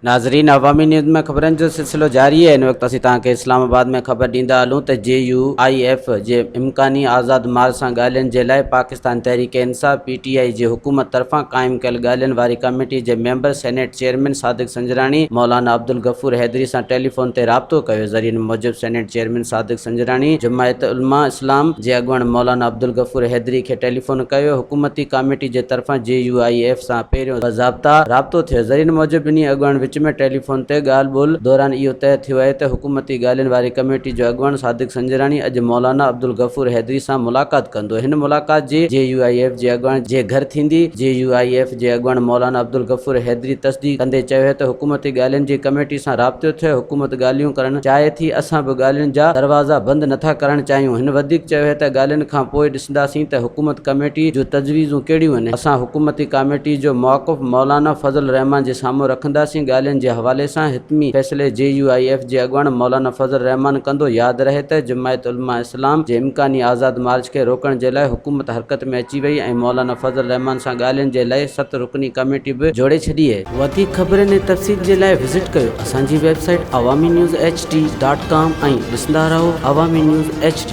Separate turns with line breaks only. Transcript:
नाज़रीन, अवामी न्यूज़ में ख़बरनि जो सिलसिलो जारी है। इन वक्त असीं तव्हांखे इस्लामाबाद में ख़बर ॾींदा हलूं त JUIF जे इम्कानी आज़ाद मार्च सां ॻाल्हियुनि जे लाइ पाकिस्तान तहरीक इंसाफ PTI जी हुकूमत तरफ़ां क़ाइमु कयल ॻाल्हियुनि वारी कमेटी जे मेंबर सेनेट चेयरमैन सादिक संजराणी मौलाना अब्दुल गफ़ूर हैदरी सां टेलीफोन ते राब्तो कयो। ज़रीअनि मूजिब सेनेट चेयरमैन सादिक संजराणी जमायत उलमा इस्लाम जे अॻुवाण मौलाना अब्दुल गफ़ूर हैदरी खे टेलीफोन कयो। हुकूमती कमेटी जे तरफ़ां JUIF सां पहिरियों बाज़ाब्ता राब्तो थियो। ज़रीअनि मूजिब ॿिन्ही अॻुवाण विच में टेलीफोन ते ॻाल्हि ॿोल दौरान इहो तय थियो आहे त हुकूमती ॻाल्हियुनि वारी कमेटी जो अॻुवाण सादिक संजराणी अॼु मौलाना अब्दुल गफ़ूर हैदरी सां मुलाक़ात कंदो। हिन मुलाक़ात जी JUIF जे अॻुवाण जे घर थींदी। JUIF जे अॻुवाण मौलाना अब्दुल गफ़ूर हैदरी तस्दीक़ कंदे चयो त हुकूमती ॻाल्हियुनि जी कमेटी सां राब्तो थियो। हुकूमत ॻाल्हियूं करणु चाहे थी, असां बि ॻाल्हियुनि जा दरवाज़ा बंदि नथा करणु चाहियूं। हिन वधीक चयो त ॻाल्हियुनि खां पोइ ॾिसंदासीं त हुकूमत कमेटी जूं तजवीज़ूं कहिड़ियूं आहिनि। असां हुकूमती कमेटी जो मौक़िफ़ मौलाना फज़ल रहमान जे साम्हूं रखंदासीं। ॻाल्हियुनि जे हवाले सां हितमी फ़ैसिले JUIF जे अॻुवाण मौलाना फज़ल रहमान कंदो। यादि रहे त जमायत उलमा इस्लाम जे इम्कानी आज़ाद मार्च खे रोकण जे लाइ हुकूमत हरकत में अची वई ऐं मौलाना फज़ल रहमान सां ॻाल्हियुनि जे लाइ 7 रुकनी कमेटी बि जोड़े छॾी आहे। वधीक ख़बरनि ऐं तफ़सील जे लाइ विज़िट कयो असांजी वेबसाइट awamiNewsHD.com ऐं ॾिसंदा रहो अवामी न्यूज़ HD।